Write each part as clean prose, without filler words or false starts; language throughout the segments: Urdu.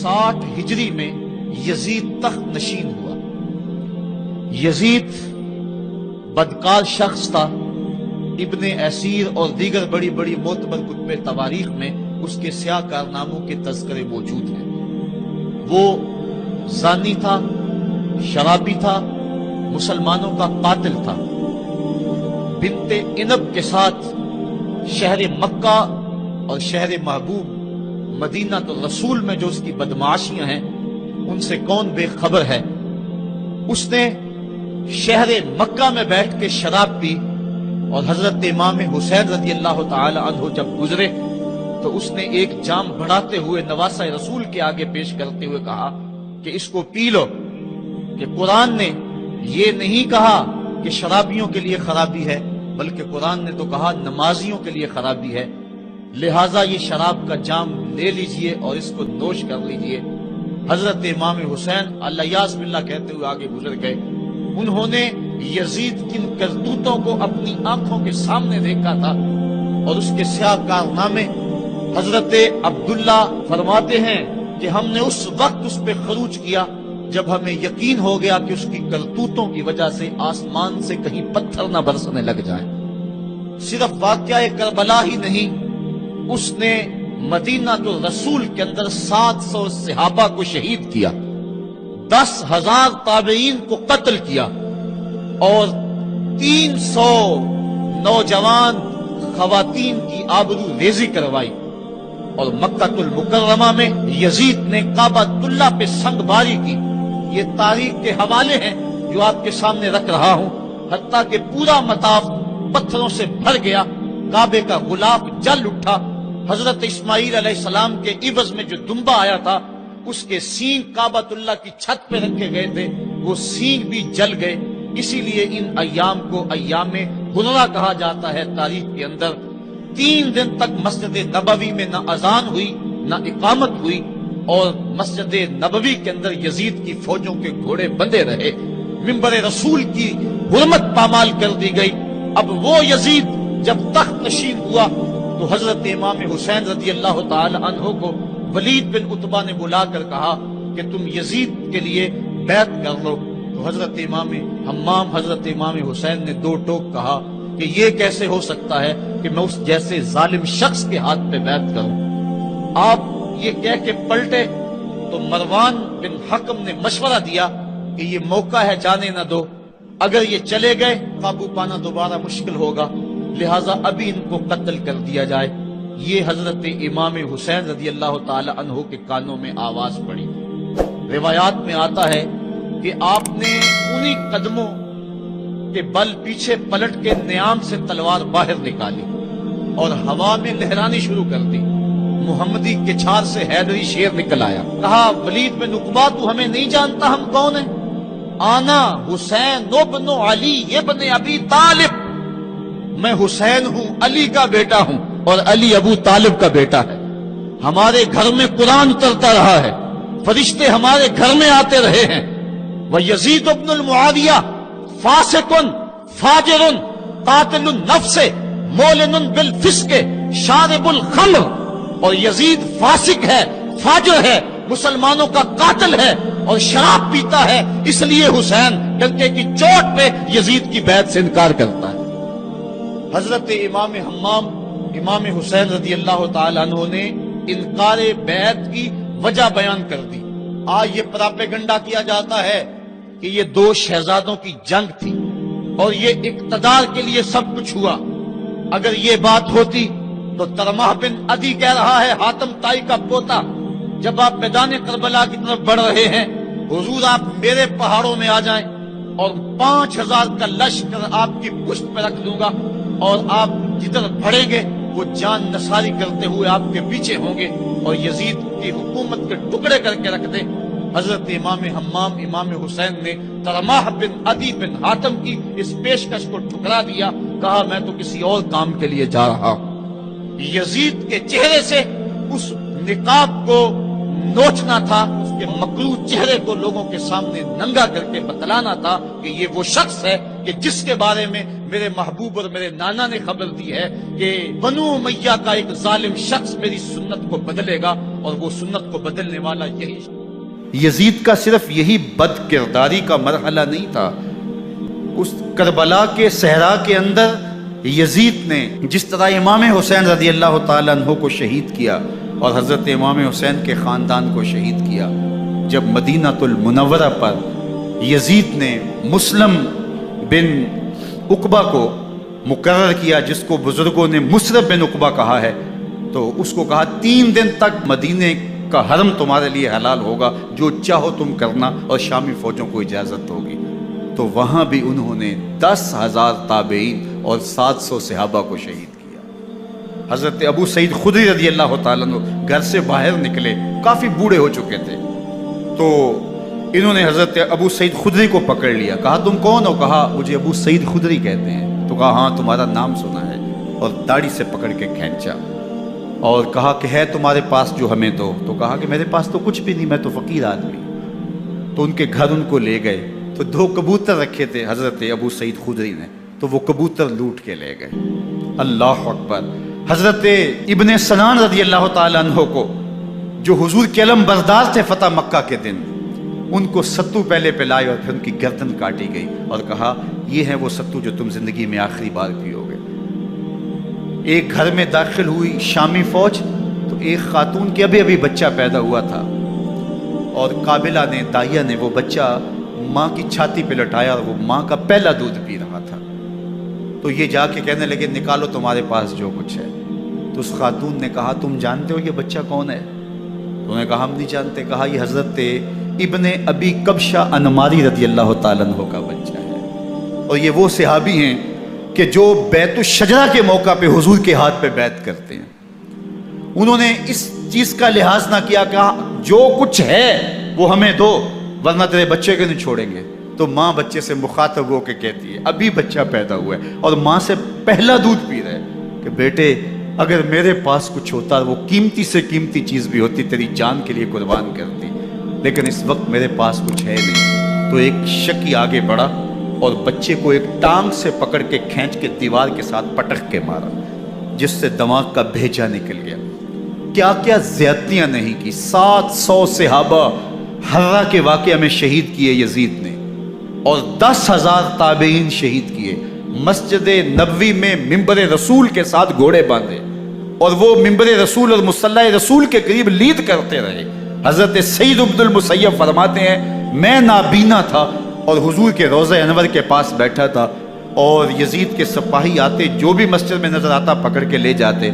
60 ہجری میں یزید تخت نشین ہوا۔ یزید بدکار شخص تھا، ابن اسیر اور دیگر بڑی بڑی معتبر کتب تواریخ میں اس کے سیاہ کارناموں کے تذکرے موجود ہیں۔ وہ زانی تھا، شرابی تھا، مسلمانوں کا قاتل تھا۔ بنت عنب کے ساتھ شہر مکہ اور شہر محبوب مدینہ الرسول میں جو اس کی بدمعاشیاں ہیں ان سے کون بے خبر ہے۔ اس نے شہر مکہ میں بیٹھ کے شراب پی اور حضرت امام حسین رضی اللہ تعالی عنہ جب گزرے تو اس نے ایک جام بڑھاتے ہوئے نواسہ رسول کے آگے پیش کرتے ہوئے کہا کہ اس کو پی لو، کہ قرآن نے یہ نہیں کہا کہ شرابیوں کے لیے خرابی ہے، بلکہ قرآن نے تو کہا نمازیوں کے لیے خرابی ہے، لہٰذا یہ شراب کا جام لے لیجئے اور اس کو نوش کر لیجئے۔ حضرت امام حسین الیاس باللہ کہتے ہوئے آگے گزر گئے۔ انہوں نے یزید کن کرتوتوں کو اپنی آنکھوں کے سامنے دیکھا تھا اور اس کے سیاہ کارنامے حضرت عبداللہ فرماتے ہیں کہ ہم نے اس وقت اس پہ خروج کیا جب ہمیں یقین ہو گیا کہ اس کی کرتوتوں کی وجہ سے آسمان سے کہیں پتھر نہ برسنے لگ جائیں۔ صرف واقعہ کربلا ہی نہیں، اس نے مدینہ الرسول کے اندر 700 صحابہ کو شہید کیا، 10,000 تابعین کو قتل کیا اور 300 نوجوان خواتین کی آبرو ریزی کروائی۔ اور مکہ المکرمہ میں یزید نے کعبۃ اللہ پہ سنگ باری کی۔ یہ تاریخ کے حوالے ہیں جو آپ کے سامنے رکھ رہا ہوں، حتیٰ کہ پورا مطاف پتھروں سے بھر گیا، کعبے کا غلاف جل اٹھا۔ حضرت اسماعیل علیہ السلام کے عوض میں جو دمبا آیا تھا اس کے سینگ کعبۃ اللہ کی چھت پہ رکھے گئے تھے، وہ سینگ بھی جل گئے۔ اسی لیے ان ایام کو ایام حرہ کہا جاتا ہے تاریخ کے اندر۔ 3 دن تک مسجد نبوی میں نہ اذان ہوئی نہ اقامت ہوئی اور مسجد نبوی کے اندر یزید کی فوجوں کے گھوڑے بندے رہے۔ منبر رسول کی حرمت پامال کر دی گئی۔ اب وہ یزید جب تخت نشین ہوا تو حضرت امام حسین رضی اللہ تعالی عنہ کو ولید بن عتبہ نے بلا کر کہا کہ تم یزید کے لیے بیعت کر لو۔ تو حضرت امام حمام حضرت امام حسین نے 2 ٹوک کہا کہ یہ کیسے ہو سکتا ہے کہ میں اس جیسے ظالم شخص کے ہاتھ پہ بیعت کروں۔ آپ یہ کہہ کے پلٹے تو مروان بن حکم نے مشورہ دیا کہ یہ موقع ہے، جانے نہ دو، اگر یہ چلے گئے قابو پانا دوبارہ مشکل ہوگا، لہٰذا ابھی ان کو قتل کر دیا جائے۔ یہ حضرت امام حسین رضی اللہ تعالی عنہ کے کانوں میں آواز پڑی۔ روایات میں آتا ہے کہ آپ نے انہی قدموں کے بل پیچھے پلٹ کے نیام سے تلوار باہر نکالی اور ہوا میں لہرانی شروع کر دی۔ محمدی کے چھار سے حیدری شیر نکل آیا، کہا ولید بن عقبہ تو ہمیں نہیں جانتا ہم کون ہیں؟ آنا حسین ابن علی ابن ابی طالب، میں حسین ہوں، علی کا بیٹا ہوں اور علی ابو طالب کا بیٹا ہے۔ ہمارے گھر میں قرآن اترتا رہا ہے، فرشتے ہمارے گھر میں آتے رہے ہیں۔ وَيَزِيدُ ابن المعاویہ فاسقن فاجرن قاتل النفس مولن بالفسق شارب الخمر، اور یزید فاسق ہے، فاجر ہے، مسلمانوں کا قاتل ہے اور شراب پیتا ہے، اس لیے حسین ڈنکے کی چوٹ پہ یزید کی بیعت سے انکار کرتا ہے۔ حضرت امام حمام امام حسین رضی اللہ تعالی عنہ نے انکار بیعت کی وجہ بیان کر دی۔ آج یہ پراپیگنڈا کیا جاتا ہے کہ یہ 2 شہزادوں کی جنگ تھی اور یہ اقتدار کے لیے سب کچھ ہوا۔ اگر یہ بات ہوتی تو ترمح بن عدی کہہ رہا ہے، حاتم طائی کا پوتا، جب آپ میدان کربلا کی طرف بڑھ رہے ہیں، حضور آپ میرے پہاڑوں میں آ جائیں اور 5000 کا لشکر آپ کی پشت پہ رکھ دوں گا اور آپ جدھر بڑھیں گے وہ جان نثاری کرتے ہوئے آپ کے پیچھے ہوں گے اور یزید کی حکومت کے ٹکڑے کر کے رکھ دیں۔ حضرت امام حمام امام حسین نے ترمح بن عدی بن حاتم کی اس پیشکش کو ٹھکرا دیا، کہا میں تو کسی اور کام کے لیے جا رہا ہوں۔ یزید کے چہرے سے اس نقاب کو نوچنا تھا، اس کے مکروہ چہرے کو لوگوں کے سامنے ننگا کر کے بتلانا تھا کہ یہ وہ شخص ہے کہ جس کے بارے میں میرے محبوب اور میرے نانا نے خبر دی ہے کہ بنو امیہ کا ایک ظالم شخص میری سنت کو بدلے گا، اور وہ سنت کو بدلنے والا یہی یزید کا صرف یہی بد کرداری کا مرحلہ نہیں تھا، اس کربلا کے صحرا کے اندر یزید نے جس طرح امام حسین رضی اللہ تعالیٰ عنہ کو شہید کیا اور حضرت امام حسین کے خاندان کو شہید کیا، جب مدینہ المنورہ پر یزید نے مسلم بن عقبہ کو مقرر کیا، جس کو بزرگوں نے مصرف بن عقبہ کہا ہے، تو اس کو کہا 3 دن تک مدینے کا حرم تمہارے لیے حلال ہوگا، جو چاہو تم کرنا، اور شامی فوجوں کو اجازت ہوگی۔ تو وہاں بھی انہوں نے 10,000 تابعین اور 700 صحابہ کو شہید کیا۔ حضرت ابو سعید خدری رضی اللہ تعالیٰ عنہ گھر سے باہر نکلے، کافی بوڑھے ہو چکے تھے، تو انہوں نے حضرت ابو سعید خدری کو پکڑ لیا، کہا تم کون ہو؟ کہا مجھے ابو سعید خدری کہتے ہیں۔ تو کہا ہاں تمہارا نام سنا ہے، اور داڑھی سے پکڑ کے کھینچا اور کہا کہ ہے تمہارے پاس جو ہمیں دو؟ تو کہا کہ میرے پاس تو کچھ بھی نہیں، میں تو فقیر آدمی ہوں۔ تو ان کے گھر ان کو لے گئے، تو 2 کبوتر رکھے تھے حضرت ابو سعید خدری نے، تو وہ کبوتر لوٹ کے لے گئے۔ اللہ اکبر۔ حضرت ابن سنان رضی اللہ تعالیٰ عنہ کو، جو حضور کے علم بردار تھے فتح مکہ کے دن، ان کو ستو پہلے پلائے اور پھر ان کی گردن کاٹی گئی، اور کہا یہ ہے وہ ستو جو تم زندگی میں آخری بار پیو گے۔ ایک گھر میں داخل ہوئی شامی فوج، تو ایک خاتون کے ابھی بچہ پیدا ہوا تھا، اور قابلہ نے، دائیہ نے وہ بچہ ماں کی چھاتی پہ لٹایا، اور وہ ماں کا پہلا دودھ پی رہا تھا۔ تو یہ جا کے کہنے لگے نکالو تمہارے پاس جو کچھ ہے۔ تو اس خاتون نے کہا تم جانتے ہو یہ بچہ کون ہے؟ تو انہوں نے کہا ہم نہیں جانتے۔ کہا یہ حضرت ابن ابی کبشہ انماری رضی اللہ تعالیٰ عنہ کا بچہ ہے، اور یہ وہ صحابی ہیں کہ جو بیت الشجرہ کے موقع پہ حضور کے ہاتھ پہ بیعت کرتے ہیں۔ انہوں نے اس چیز کا لحاظ نہ کیا، کہا جو کچھ ہے وہ ہمیں دو، ورنہ تیرے بچے کو نہیں چھوڑیں گے۔ تو ماں بچے سے مخاطب ہو کے کہتی ہے، ابھی بچہ پیدا ہوا ہے اور ماں سے پہلا دودھ پی رہے، کہ بیٹے اگر میرے پاس کچھ ہوتا، وہ قیمتی سے قیمتی چیز بھی ہوتی، تیری جان کے لیے قربان کرتی، لیکن اس وقت میرے پاس کچھ ہے نہیں۔ تو ایک شکی آگے بڑھا اور بچے کو ایک ٹانگ سے پکڑ کے کھینچ کے دیوار کے ساتھ پٹک کے مارا، جس سے دماغ کا بھیجا نکل گیا۔ کیا کیا زیادتیاں نہیں کی۔ 700 صحابہ حرہ کے واقعہ میں شہید کیے یزید نے، اور 10,000 تابعین شہید کیے۔ مسجد نبوی میں ممبر رسول کے ساتھ گھوڑے باندھے، اور وہ ممبر رسول اور مصلی رسول کے قریب لید کرتے رہے۔ حضرت سید عبد المسیب فرماتے ہیں میں نابینا تھا اور حضور کے روضہ انور کے پاس بیٹھا تھا، اور یزید کے سپاہی آتے، جو بھی مسجد میں نظر آتا پکڑ کے لے جاتے،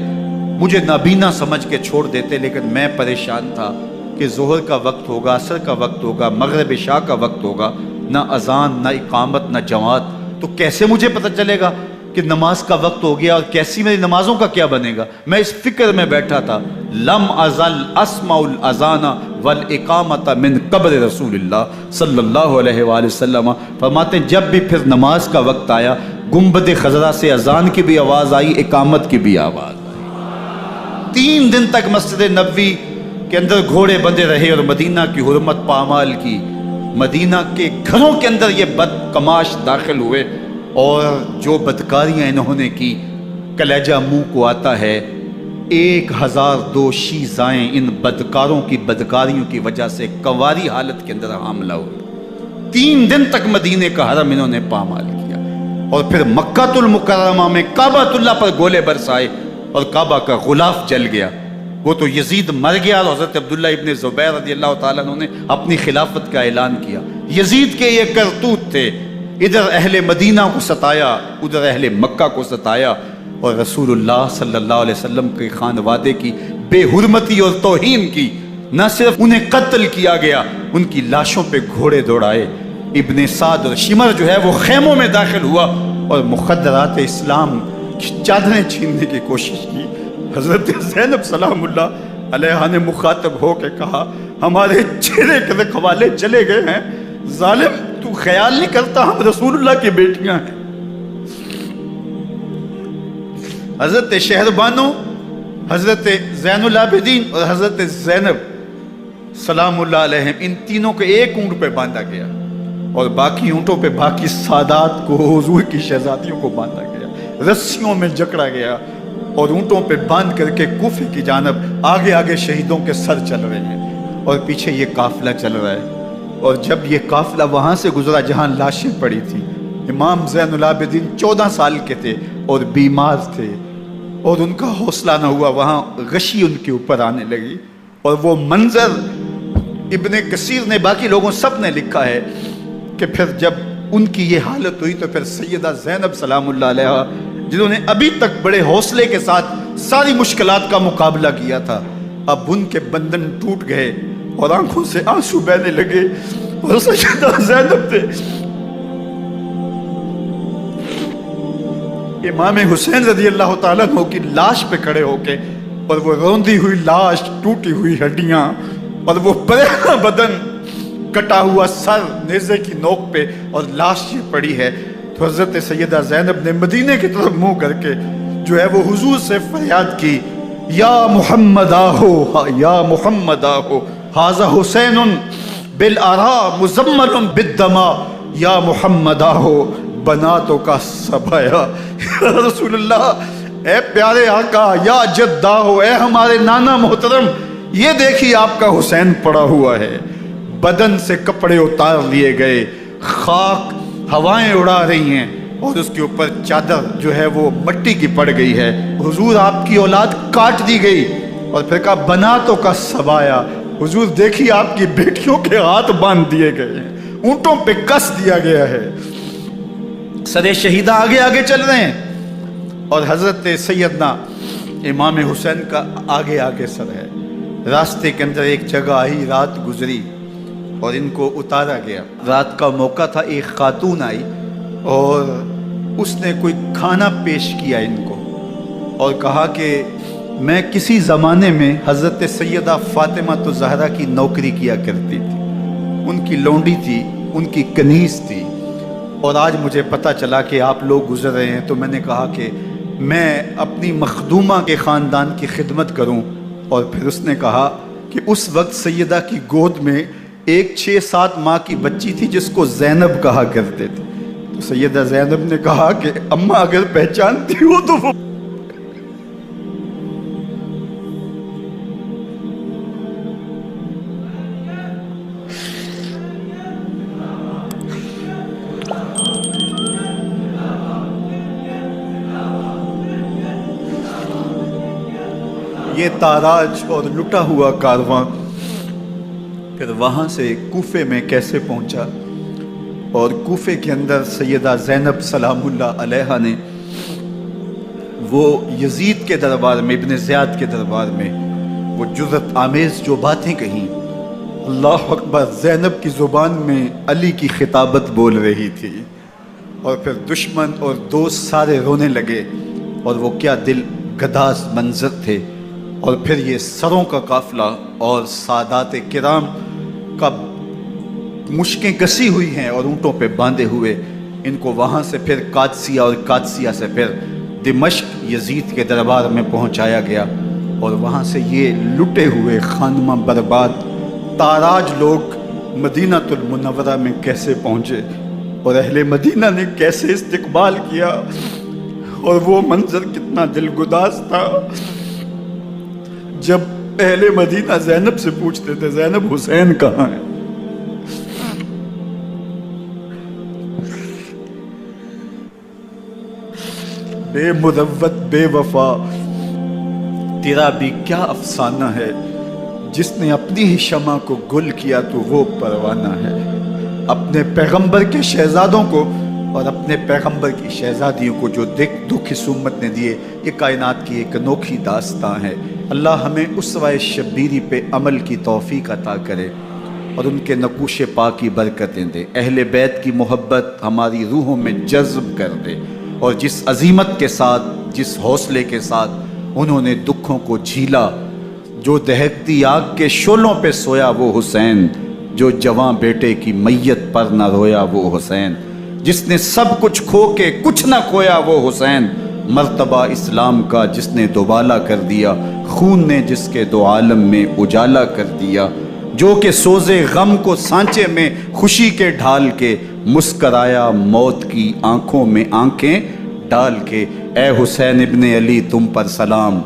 مجھے نابینا سمجھ کے چھوڑ دیتے، لیکن میں پریشان تھا کہ ظہر کا وقت ہوگا، عصر کا وقت ہوگا، مغرب عشاء کا وقت ہوگا، نہ اذان، نہ اقامت، نہ جماعت، تو کیسے مجھے پتہ چلے گا کہ نماز کا وقت ہو گیا، اور کیسی میری نمازوں کا کیا بنے گا؟ میں اس فکر میں بیٹھا تھا۔ لم ازل اسمع الاذان والاقامت من قبر رسول اللہ صلی اللہ علیہ وآلہ وسلم۔ فرماتے ہیں جب بھی پھر نماز کا وقت آیا، گنبد خضرا سے اذان کی بھی آواز آئی، اقامت کی بھی آواز آئی۔ 3 دن تک مسجد نبوی کے اندر گھوڑے بندے رہے، اور مدینہ کی حرمت پامال کی۔ مدینہ کے گھروں کے اندر یہ بد کماش داخل ہوئے، اور جو بدکاریاں انہوں نے کی، کلیجہ منہ کو آتا ہے۔ 1002 شیزائیں ان بدکاروں کی بدکاریوں کی وجہ سے کنواری حالت کے اندر حاملہ ہوئی۔ 3 دن تک مدینے کا حرم انہوں نے پامال کیا، اور پھر مکہ المکرمہ میں کعبۃ اللہ پر گولے برسائے، اور کعبہ کا غلاف جل گیا۔ وہ تو یزید مر گیا، اور حضرت عبداللہ ابن زبیر رضی اللہ تعالیٰ عنہ نے اپنی خلافت کا اعلان کیا۔ یزید کے یہ کرتوت تھے، ادھر اہل مدینہ کو ستایا، ادھر اہل مکہ کو ستایا، اور رسول اللہ صلی اللہ علیہ وسلم کے خانوادے کی بے حرمتی اور توہین کی۔ نہ صرف انہیں قتل کیا گیا، ان کی لاشوں پہ گھوڑے دوڑائے۔ ابن سعد اور شمر جو ہے وہ خیموں میں داخل ہوا، اور مخدرات اسلام کی چادریں چھیننے کی کوشش کی۔ حضرت زینب سلام اللہ علیہ نے مخاطب ہو کے کہا ہمارے چہرے کے رکھوالے چلے گئے ہیں، ظالم تو خیال نہیں کرتا ہم رسول اللہ کی بیٹیاں ہیں۔ حضرت شہربانو، حضرت زین العابدین اور حضرت زینب سلام اللہ علیہم، ان تینوں کو ایک اونٹ پہ باندھا گیا، اور باقی اونٹوں پہ باقی سادات کو، حضور کی شہزادیوں کو باندھا گیا، رسیوں میں جکڑا گیا اور اونٹوں پہ باندھ کر کے کوفے کی جانب آگے آگے شہیدوں کے سر چل رہے ہیں اور پیچھے یہ قافلہ چل رہا ہے۔ اور جب یہ قافلہ وہاں سے گزرا جہاں لاشیں پڑی تھیں، امام زین العابدین 14 سال کے تھے اور بیمار تھے اور ان کا حوصلہ نہ ہوا، وہاں غشی ان کے اوپر آنے لگی۔ اور وہ منظر ابن کثیر نے، باقی لوگوں سب نے لکھا ہے کہ پھر جب ان کی یہ حالت ہوئی تو پھر سیدہ زینب سلام اللہ علیہا، جنہوں نے ابھی تک بڑے حوصلے کے ساتھ ساری مشکلات کا مقابلہ کیا تھا، اب ان کے بندن ٹوٹ گئے اور آنکھوں سے آنسو بہنے لگے، اور سیدہ زینب نے امام حسین رضی اللہ تعالیٰ عنہ کی لاش پہ کھڑے ہو کے، اور وہ روندی ہوئی لاش، ٹوٹی ہوئی ہڈیاں اور وہ پریشان بدن، کٹا ہوا سر نیزے کی نوک پہ اور لاش یہ پڑی ہے، تو حضرت سیدہ زینب نے مدینے کی طرف منہ کر کے جو ہے وہ حضور سے فریاد کی، یا محمد آہو، یا محمد آہو، ھذا حسین بالآراء مزمل بالدماء، یا محمد آہو بناتوں کا سبایا۔ یا رسول اللہ، اے پیارے آقا، یا جدہ ہو، اے ہمارے نانا محترم، یہ دیکھیے آپ کا حسین پڑا ہوا ہے، بدن سے کپڑے اتار لیے گئے، خاک ہوائیں اڑا رہی ہیں اور اس کے اوپر چادر جو ہے وہ مٹی کی پڑ گئی ہے، حضور آپ کی اولاد کاٹ دی گئی، اور پھر کہا بناتوں کا سبایا، حضور دیکھیے آپ کی بیٹیوں کے ہاتھ باندھ دیے گئے ہیں، اونٹوں پہ کس دیا گیا ہے، سر شہیدہ آگے آگے چل رہے ہیں، اور حضرت سیدنا امام حسین کا آگے آگے سر ہے۔ راستے کے اندر ایک جگہ آئی، رات گزری اور ان کو اتارا گیا۔ رات کا موقع تھا، ایک خاتون آئی اور اس نے کوئی کھانا پیش کیا ان کو اور کہا کہ میں کسی زمانے میں حضرت سیدہ فاطمہ الزہرا کی نوکری کیا کرتی تھی، ان کی لونڈی تھی، ان کی کنیز تھی، اور آج مجھے پتہ چلا کہ آپ لوگ گزر رہے ہیں، تو میں نے کہا کہ میں اپنی مخدومہ کے خاندان کی خدمت کروں۔ اور پھر اس نے کہا کہ اس وقت سیدہ کی گود میں ایک 6-7 ماہ کی بچی تھی جس کو زینب کہا کرتے تھے، تو سیدہ زینب نے کہا کہ اماں اگر پہچانتی ہو تو وہ یہ تاراج اور لٹا ہوا کارواں پھر وہاں سے کوفے میں کیسے پہنچا، اور کوفے کے اندر سیدہ زینب سلام اللہ علیہا نے وہ یزید کے دربار میں، ابن زیاد کے دربار میں وہ جرأت آمیز جو باتیں کہیں، اللہ اکبر، زینب کی زبان میں علی کی خطابت بول رہی تھی، اور پھر دشمن اور دوست سارے رونے لگے، اور وہ کیا دل گداز منظر تھے۔ اور پھر یہ سروں کا قافلہ اور سادات کرام کا مشکیں کسی ہوئی ہیں اور اونٹوں پہ باندھے ہوئے، ان کو وہاں سے پھر قادسیہ اور قادسیہ سے پھر دمشق یزید کے دربار میں پہنچایا گیا، اور وہاں سے یہ لٹے ہوئے خانمہ برباد تاراج لوگ مدینہ المنورہ میں کیسے پہنچے، اور اہل مدینہ نے کیسے استقبال کیا، اور وہ منظر کتنا دلگداز تھا جب اہل مدینہ زینب سے پوچھتے تھے زینب حسین کہاں ہے؟ بے مروت بے وفا تیرا بھی کیا افسانہ ہے، جس نے اپنی ہی شمع کو گل کیا تو وہ پروانہ ہے۔ اپنے پیغمبر کے شہزادوں کو اور اپنے پیغمبر کی شہزادیوں کو جو دکھ اس امت نے دیے، یہ کائنات کی ایک انوکھی داستان ہے۔ اللہ ہمیں اسوہ شبیری پہ عمل کی توفیق عطا کرے اور ان کے نقوش پاک کی برکتیں دے، اہل بیت کی محبت ہماری روحوں میں جذب کر دے، اور جس عظیمت کے ساتھ، جس حوصلے کے ساتھ انہوں نے دکھوں کو جھیلا، جو دہکتی آگ کے شعلوں پہ سویا وہ حسین، جو جواں بیٹے کی میت پر نہ رویا وہ حسین، جس نے سب کچھ کھو کے کچھ نہ کھویا وہ حسین، مرتبہ اسلام کا جس نے دوبالا کر دیا، خون نے جس کے دو عالم میں اجالا کر دیا، جو کہ سوزے غم کو سانچے میں خوشی کے ڈھال کے مسکرایا موت کی آنکھوں میں آنکھیں ڈال کے۔ اے حسین ابن علی تم پر سلام،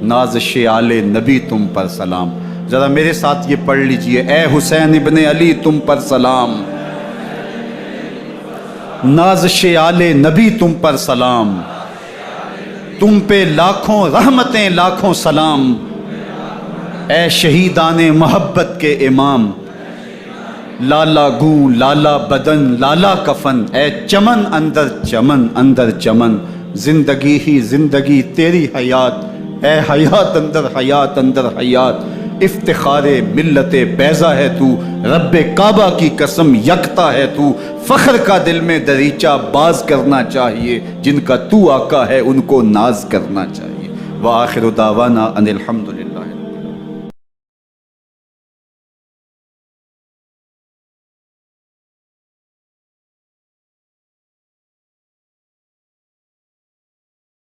نازش آل نبی تم پر سلام۔ ذرا میرے ساتھ یہ پڑھ لیجئے، اے حسین ابن علی تم پر سلام، نازش آل نبی تم پر سلام، تم پہ لاکھوں رحمتیں لاکھوں سلام، اے شہیدان محبت کے امام، لالا گوں لالا بدن لالا کفن، اے چمن اندر چمن، زندگی ہی زندگی تیری حیات، اے حیات اندر حیات، افتخار ملت بیضا ہے تو، رب کعبہ کی قسم یکتا ہے تو، فخر کا دل میں دریچہ باز کرنا چاہیے، جن کا تو آقا ہے ان کو ناز کرنا چاہیے۔ وآخر دعوانا ان الحمدللہ۔